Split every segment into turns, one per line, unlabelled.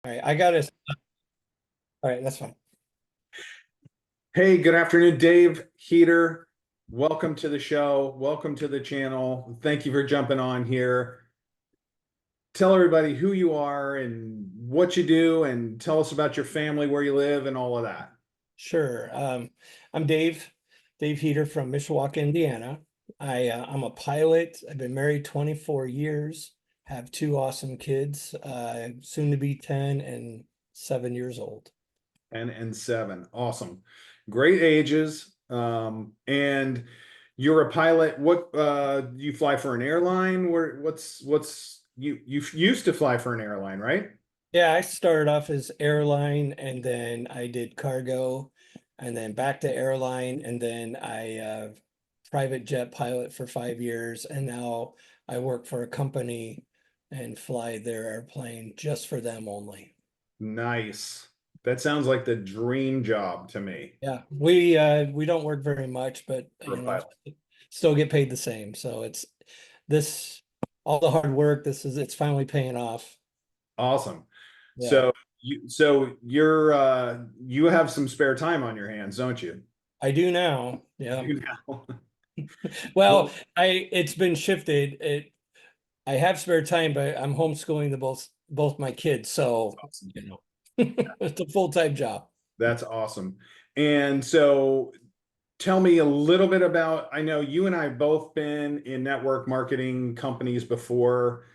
All right, I got it. All right, that's fine.
Hey, good afternoon, Dave Heater. Welcome to the show. Welcome to the channel. Thank you for jumping on here. Tell everybody who you are and what you do, and tell us about your family, where you live, and all of that.
Sure. I'm Dave Heater from Mishawaka, Indiana. I'm a pilot. I've been married 24 years, have two awesome kids, soon to be 10 and 7 years old.
10 and 7. Awesome. Great ages. And you're a pilot. What you fly for an airline? What's you used to fly for an airline, right?
Yeah, I started off as airline and then I did cargo and then back to airline and then I private jet pilot for 5 years and now I work for a company and fly their airplane just for them only.
Nice. That sounds like the dream job to me
Yeah, we don't work very much, but
for a pilot.
still get paid the same. So it's this all the hard work, it's finally paying off.
Awesome.
Yeah,
So you have some spare time on your hands, don't you?
I do now. Yeah.
You know.
Well,
Well,
it's been shifted. I have spare time, but I'm homeschooling the both my kids,
that's
so
awesome.
you know, it's a full-time job.
That's awesome. And so tell me a little bit about, I know you and I have both been in network marketing companies before.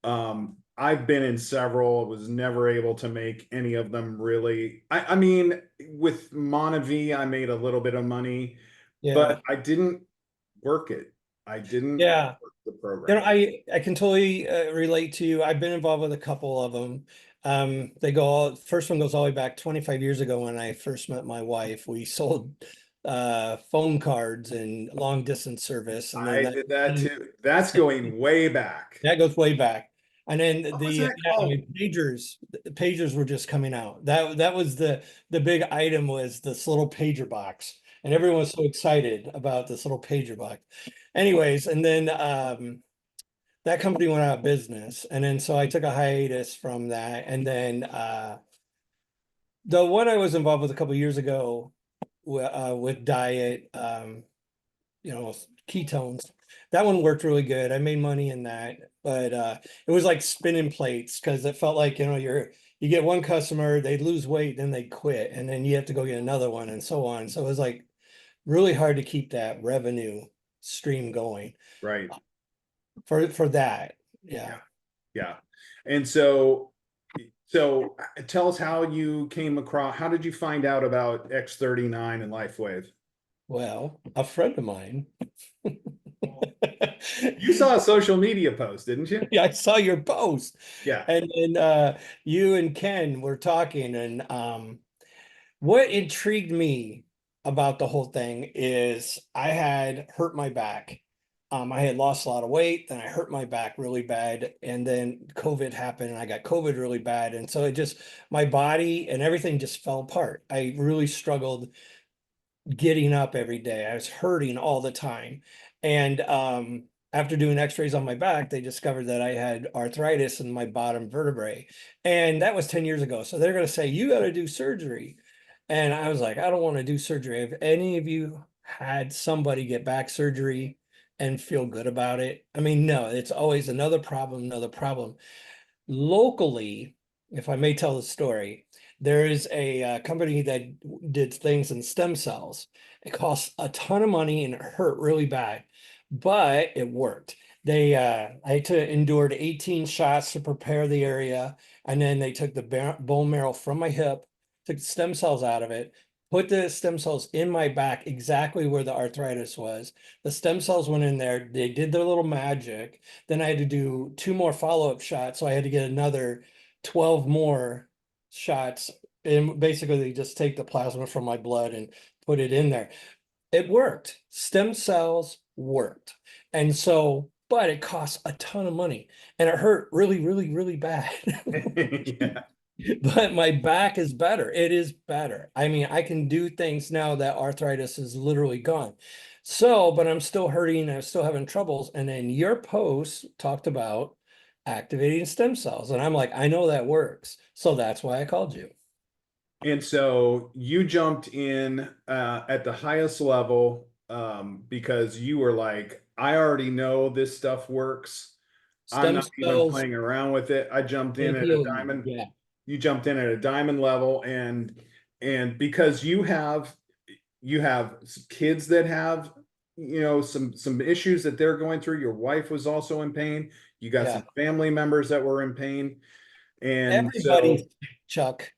I've been in several, was never able to make any of them really. I mean, with Monavi, I made a little bit of money, but
Yeah,
I didn't work it. I didn't
yeah.
work the
You know,
program.
I can totally relate to you. I've been involved with a couple of them. They go all, first one goes all the way back 25 years ago when I first met my wife. We sold phone cards and long distance service, and then
I did that too. That's going way back.
that goes way back. And then
What was that
yeah, I
called?
mean, pagers were just coming out. That was the big item was this little pager box, and everyone was so excited about this little pager box. Anyways, and then that company went out of business, and then so I took a hiatus from that, and then the one I was involved with a couple years ago with diet, you know, ketones. That one worked really good. I made money in that, but it was like spinning plates because it felt like, you get one customer, they lose weight, then they quit, and then you have to go get another one and so on. So it was like really hard to keep that revenue stream going
Right.
for that. Yeah.
Yeah. Yeah. And so tell us how you came across, how did you find out about X39 and Lifewave?
Well, a friend of mine.
You saw a social media post, didn't you?
Yeah, I saw your post.
Yeah.
And then you and Ken were talking, and what intrigued me about the whole thing is I had hurt my back. I had lost a lot of weight, then I hurt my back really bad, and then COVID happened, and I got COVID really bad, and so it just my body and everything just fell apart. I really struggled getting up every day. I was hurting all the time. And after doing x-rays on my back, they discovered that I had arthritis in my bottom vertebrae. And that was 10 years ago. So they're going to say, you got to do surgery. And I was like, I don't want to do surgery. Have any of you had somebody get back surgery and feel good about it? I mean, no, it's always another problem, another problem. Locally, if I may tell the story, there is a company that did things in stem cells. It costs a ton of money and it hurt really bad, but it worked. I had to endured 18 shots to prepare the area, and then they took the bone marrow from my hip, took the stem cells out of it, put the stem cells in my back exactly where the arthritis was. The stem cells went in there. They did their little magic. Then I had to do two more follow-up shots. So I had to get another 12 more shots. And basically, they just take the plasma from my blood and put it in there. It worked. Stem cells worked. And so, but it costs a ton of money and it hurt really, really, really bad.
Yeah.
But my back is better. It is better. I mean, I can do things now that arthritis is literally gone. So, but I'm still hurting. I'm still having troubles. And then your post talked about activating stem cells. And I'm like, I know that works. So that's why I called you.
And so you jumped in at the highest level because you were like, I already know this stuff works. I'm
Stem
not even
cells
playing around with it. I jumped in
can
at a
heal you.
diamond.
Yeah.
You jumped in at a diamond level, and because you have kids that have some issues that they're going through. Your wife was also in pain. You got
Yeah.
some family members that were in pain, and
Everybody's
so
Chuck.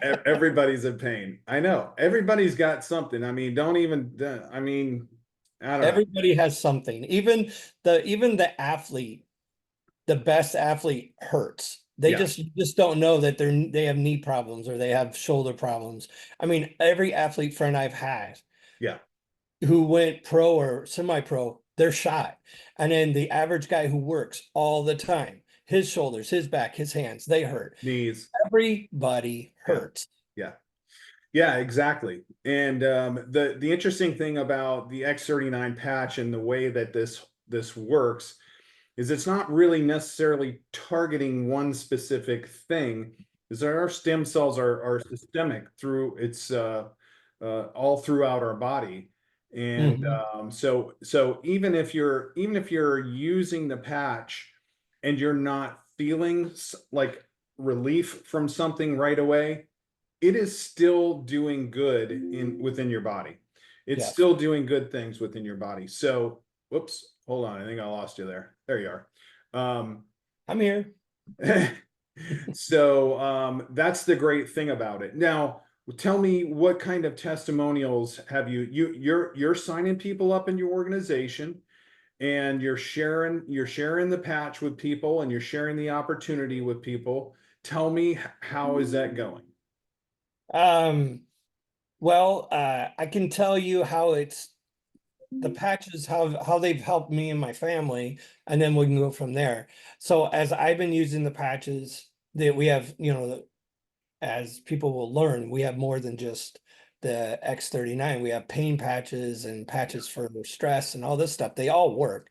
everybody's in pain. I know everybody's got something. I mean, don't even. I mean, I don't know.
Everybody has something. Even the athlete, the best athlete hurts. They
Yeah,
just don't know that they have knee problems or they have shoulder problems. I mean, every athlete friend I've had
yeah,
who went pro or semi-pro, they're shot. And then the average guy who works all the time, his shoulders, his back, his hands, they hurt.
knees.
Everybody
Yeah,
hurts.
yeah. Yeah, exactly. And the interesting thing about the X39 patch and the way that this works is it's not really necessarily targeting one specific thing, is that our stem cells are systemic through it's all throughout our body. And
Mhm.
so even if you're using the patch and you're not feeling like relief from something right away, it is still doing good within your body. It's
Yes,
still doing good things within your body. So, whoops, hold on. I think I lost you there. There you are.
I'm here.
So that's the great thing about it. Now, tell me what kind of testimonials have you're signing people up in your organization, and you're sharing the patch with people, and you're sharing the opportunity with people. Tell me, how is that going?
Um, well, I can tell you how it's the patches, how they've helped me and my family, and then we can go from there. So as I've been using the patches that we have, as people will learn, we have more than just the X39. We have pain patches and patches for stress and all this stuff. They all work.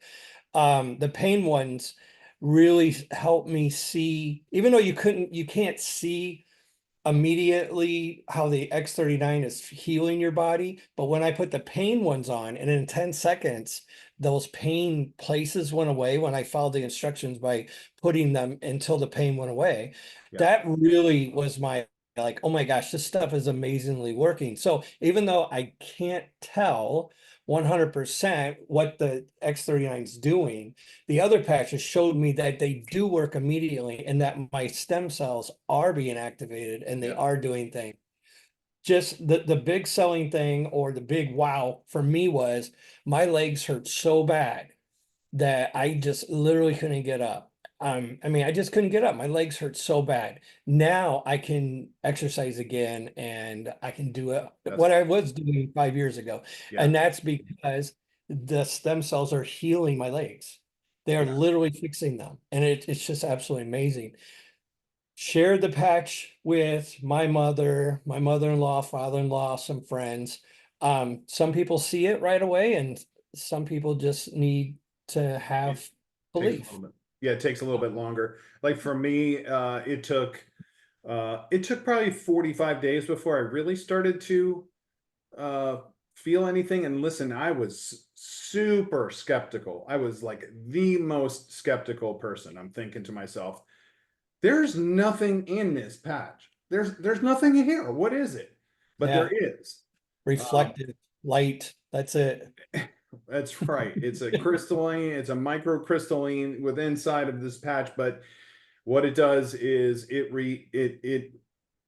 The pain ones really help me see, even though you can't see immediately how the X39 is healing your body. But when I put the pain ones on, and in 10 seconds, those pain places went away when I followed the instructions by putting them until the pain went away.
Yeah.
That really was my like, oh my gosh, this stuff is amazingly working. So even though I can't tell 100% what the X39 is doing, the other patches showed me that they do work immediately and that my stem cells are being activated and they
Yeah.
are doing things. Just the big selling thing or the big wow for me was my legs hurt so bad that I just literally couldn't get up. I mean, I just couldn't get up. My legs hurt so bad. Now I can exercise again and I can do it
That's
what I
awesome.
was doing 5 years ago.
Yeah.
And that's because the stem cells are healing my legs. They are
Yeah.
literally fixing them. And it's just absolutely amazing. Shared the patch with my mother, my mother-in-law, father-in-law, some friends. Some people see it right away, and some people just need to
It
have
takes a
belief.
little bit. Yeah, it takes a little bit longer. Like for me, it took probably 45 days before I really started to uh feel anything. And listen, I was super skeptical. I was like the most skeptical person. I'm thinking to myself, there's nothing in this patch. There's nothing in here. What is it? But there
Yeah,
is. Um,
reflective light. That's it.
That's right. It's a crystalline, it's a microcrystalline with inside of this patch, but what it does is it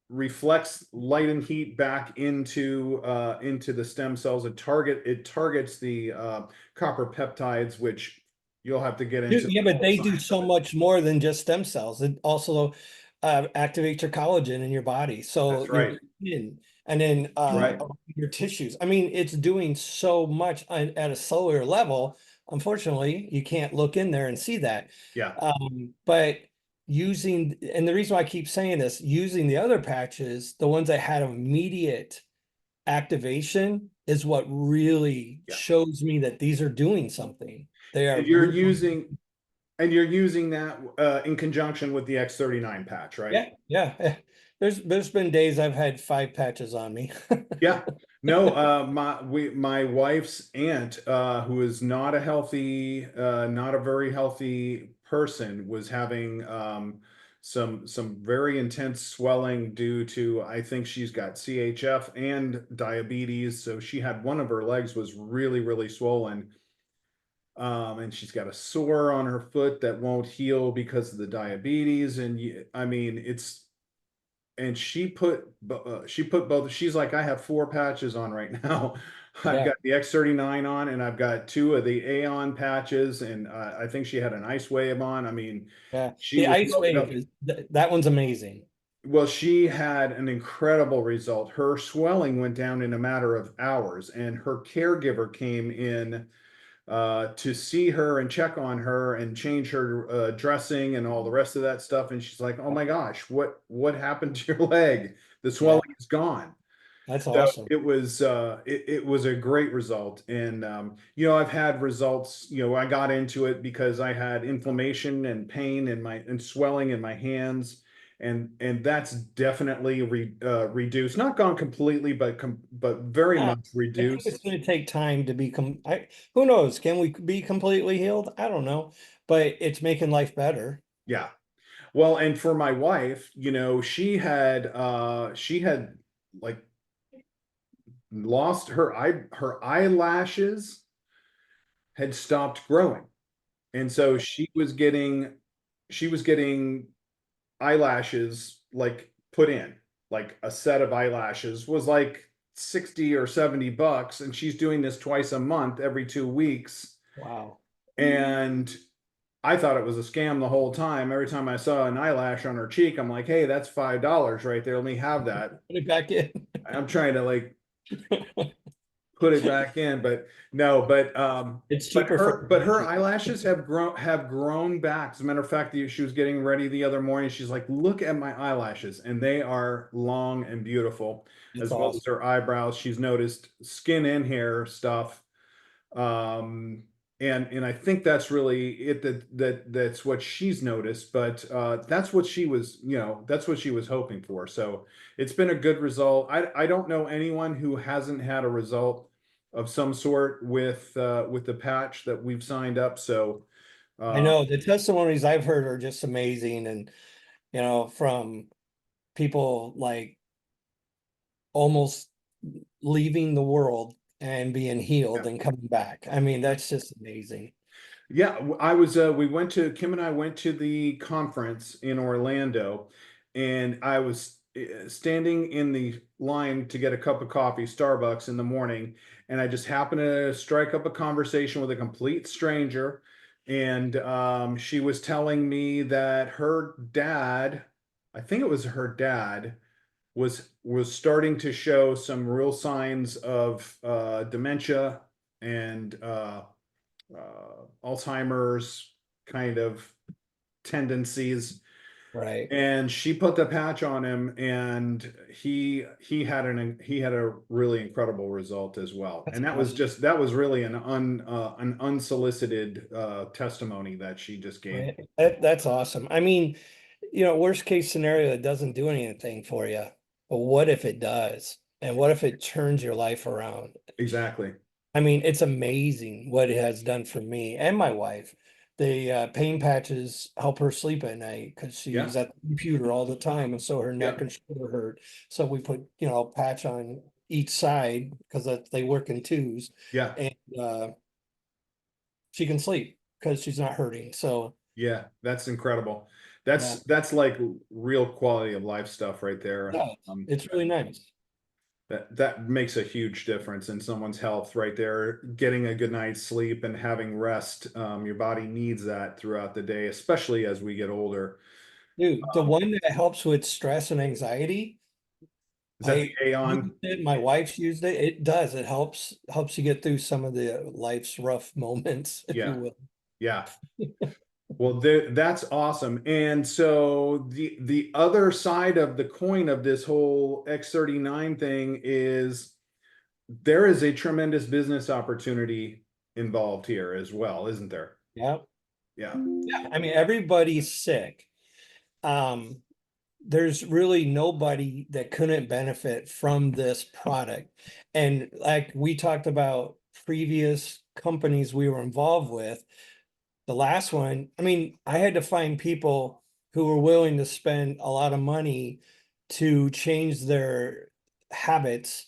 reflects light and heat back into the stem cells. It targets the copper peptides, which you'll have to get into
Yeah,
the
but
whole
they do
science of
so
it.
much more than just stem cells. It also activates your collagen in your body. So
That's
your
right.
skin and then
That's right.
your tissues. I mean, it's doing so much at a cellular level. Unfortunately, you can't look in there and see that.
Yeah.
But using, and the reason why I keep saying this, using the other patches, the ones that had immediate activation is what really
Yeah.
shows me that these are doing something. They are
And you're
really
using And you're using that in conjunction with the X39 patch, right?
Yeah, yeah. There's been days I've had 5 patches on me.
Yeah. No, my wife's aunt, who is not a healthy, not a very healthy person, was having some very intense swelling due to, I think she's got CHF and diabetes. So she had one of her legs was really, really swollen. And she's got a sore on her foot that won't heal because of the diabetes. And I mean, it's and she put both. She's like, I have 4 patches on right now. I've
Yeah,
got the X39 on, and I've got 2 of the Aeon patches, and I think she had an Ice Wave on. I mean,
yeah.
she
The
was
ice
loaded
wave
up.
is that one's amazing.
Well, she had an incredible result. Her swelling went down in a matter of hours, and her caregiver came in to see her and check on her and change her dressing and all the rest of that stuff. And she's like, "Oh my gosh, what happened to your leg? The swelling
Yeah,
is gone."
that's
So
awesome.
it was a great result. And you know, I've had results. You know, I got into it because I had inflammation and pain in my and swelling in my hands. And that's definitely reduced, not gone completely, but very
Yeah,
much
I think it's
reduced.
going to take time to become. Who knows? Can we be completely healed? I don't know, but it's making life better.
Yeah. Well, and for my wife, you know, she had like lost her eyelashes had stopped growing. And so she was getting eyelashes like put in. Like a set of eyelashes was like 60 or $70, and she's doing this twice a month every 2 weeks.
Wow.
And I thought it was a scam the whole time. Every time I saw an eyelash on her cheek, I'm like, hey, that's $5 right there. Let me have that.
Put it back in.
I'm trying to like put it back in, but no,
It's cheaper for
but her eyelashes have grown back. As a matter of fact, she was getting ready the other morning. She's like, look at my eyelashes, and they are long and beautiful,
It's
as well as
awesome.
her eyebrows. She's noticed skin and hair stuff. Um, and I think that's really it, that's what she's noticed, but that's what she was, you know, that's what she was hoping for. So it's been a good result. I don't know anyone who hasn't had a result of some sort with the patch that we've signed up. So
I
uh
know the testimonies I've heard are just amazing, and from people like almost leaving the world and being
yeah.
healed and coming back. I mean, that's just amazing.
Yeah, I was we went to Kim and I went to the conference in Orlando, and I was standing in the line to get a cup of coffee, Starbucks in the morning, and I just happened to strike up a conversation with a complete stranger, and she was telling me that her dad, I think it was her dad, was starting to show some real signs of dementia and Alzheimer's kind of tendencies.
Right.
And she put the patch on him, and he had a really incredible result as well.
That's
And
awesome.
that was really an unsolicited testimony that she just gave.
Right. That's awesome. I mean, worst case scenario, it doesn't do anything for you. But what if it does? And what if it turns your life around?
Exactly.
I mean, it's amazing what it has done for me and my wife. The pain patches help her sleep at night because
Yeah.
she's at the computer all the time, and so her
Yeah.
neck and shoulder hurt. So we put, a patch on each side because they work in twos,
Yeah.
and she can sleep because she's not hurting. So
Yeah. That's incredible.
yeah,
That's like real quality of life stuff right there.
yeah, it's really nice.
That makes a huge difference in someone's health right there. Getting a good night's sleep and having rest. Your body needs that throughout the day, especially as we get older.
Dude, the one that helps with stress and anxiety,
Is that the
I used
Aeon?
it, my wife's used it. It does. It helps you get through some of the life's rough moments, if you
Yeah,
will.
yeah. Well, that's awesome. And so the other side of the coin of this whole X39 thing is there is a tremendous business opportunity involved here as well, isn't there?
Yeah.
Yeah.
Yeah, I mean, everybody's sick. Um, there's really nobody that couldn't benefit from this product. And like we talked about previous companies we were involved with, the last one, I mean, I had to find people who were willing to spend a lot of money to change their habits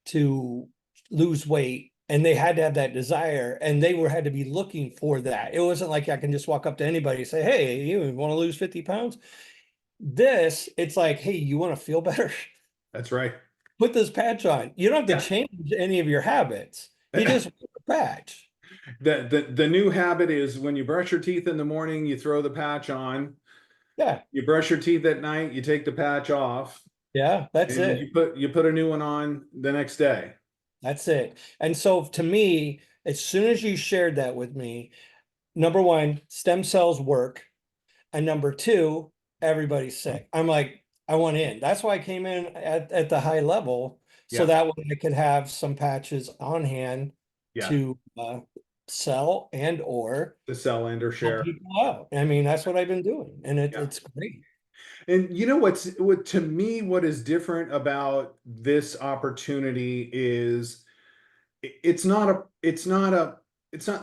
to lose weight. And they had to have that desire, and they were had to be looking for that. It wasn't like I can just walk up to anybody and say, "Hey, you want to lose 50 pounds?" This, it's like, "Hey, you want to feel better?
That's right.
Put this patch on." You don't have to
Yeah.
change any of your habits. You just wear a patch.
The new habit is when you brush your teeth in the morning, you throw the patch on.
Yeah,
You brush your teeth at night, you take the patch off,
yeah, that's
and
it.
you put a new one on the next day.
That's it. And so to me, as soon as you shared that with me, number one, stem cells work. And number two, everybody's sick. I'm like, I want in. That's why I came in at the high level. So
Yeah.
that way I could have some patches on hand
Yeah.
to sell and or
To sell and or
help
share.
people out. I mean, that's what I've been doing. And
Yeah.
it's great.
And you know what to me, what is different about this opportunity is it's not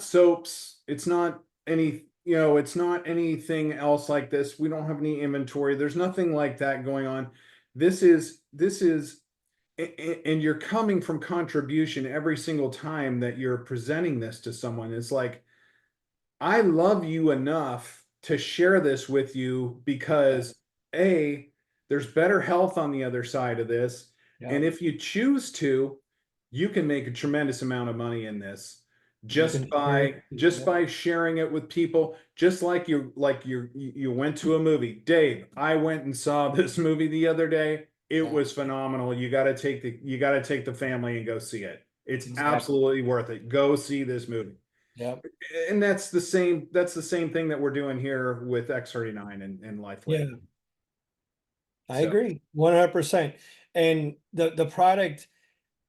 soaps, it's not any, it's not anything else like this. We don't have any inventory. There's nothing like that going on. This is and you're coming from contribution every single time that you're presenting this to someone. It's like, I love you enough to share this with you because A, there's better health on the other side of this.
Yeah.
And if you choose to, you can make a tremendous amount of money in this
You can share it with
just
people.
by sharing it with people, just you went to a movie. Dave, I went and saw this movie the other day. It
Yeah,
was phenomenal. You got to take the family and go see it. It's
exactly.
absolutely worth it. Go see this movie.
Yeah.
And that's the same thing that we're doing here with X39 and Lifewave.
Yeah. I
So
agree 100%. And the product,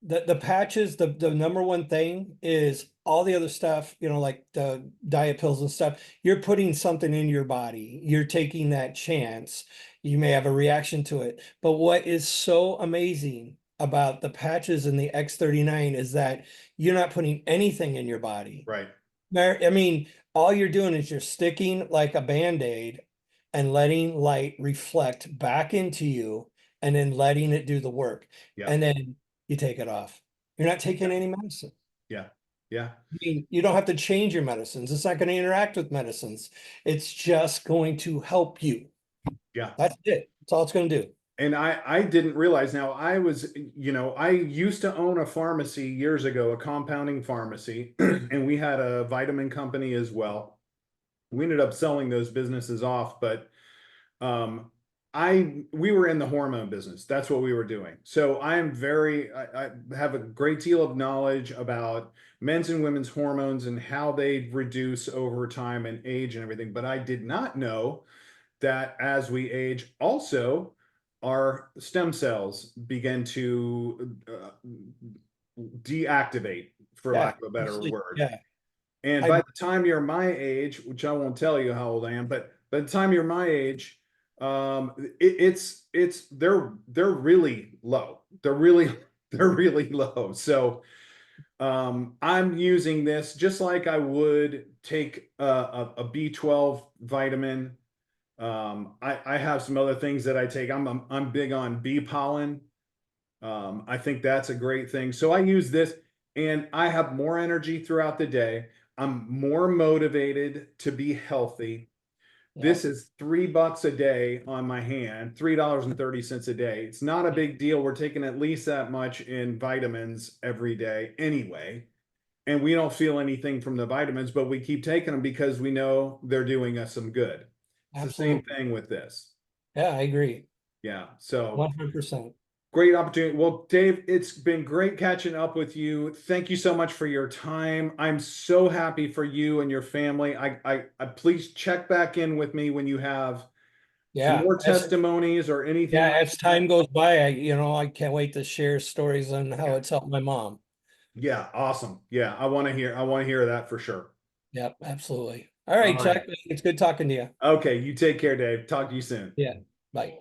the patches, the number one thing is all the other stuff, like the diet pills and stuff. You're putting something in your body. You're taking that chance. You may have a reaction to it. But what is so amazing about the patches in the X39 is that you're not putting anything in your body.
right.
I mean, all you're doing is you're sticking like a Band-Aid and letting light reflect back into you and then letting it do the work.
Yeah.
And then you take it off. You're not taking
Yeah.
any medicine.
Yeah. Yeah.
I mean, you don't have to change your medicines. It's not going to interact with medicines. It's just going to help you.
Yeah.
That's it. That's all it's going to do.
And I didn't realize. Now I used to own a pharmacy years ago, a compounding pharmacy, and we had a vitamin company as well. We ended up selling those businesses off, but um we were in the hormone business. That's what we were doing. So I have a great deal of knowledge about men's and women's hormones and how they reduce over time and age and everything. But I did not know that as we age, also our stem cells begin to deactivate, for
Yeah.
lack of a better
Absolutely.
word.
Yeah.
And by
I,
the time you're my age, which I won't tell you how old I am, but by the time you're my age, they're really low. They're really low. So I'm using this just like I would take a B12 vitamin. I have some other things that I take. I'm big on bee pollen. I think that's a great thing. So I use this and I have more energy throughout the day. I'm more motivated to be healthy.
yeah.
This is $3 a day on my hand, $3.30 a day. It's not a big deal. We're taking at least that much in vitamins every day anyway. And we don't feel anything from the vitamins, but we keep taking them because we know they're doing us some good. It's the same
Absolutely.
thing with this.
Yeah, I agree.
Yeah. So
100%.
great opportunity. Well, Dave, it's been great catching up with you. Thank you so much for your time. I'm so happy for you and your family. I please check back in with me when you have some
Yeah.
more testimonies or anything
Yeah,
like
as
that.
time goes by, I can't wait to share stories on how
Yeah.
it's helped my mom.
Yeah, awesome. Yeah, I want to hear that for sure.
Yep, absolutely. All right,
All right.
Chuck. It's good talking to you.
Okay, you take care, Dave. Talk to you soon.
Yeah. Bye.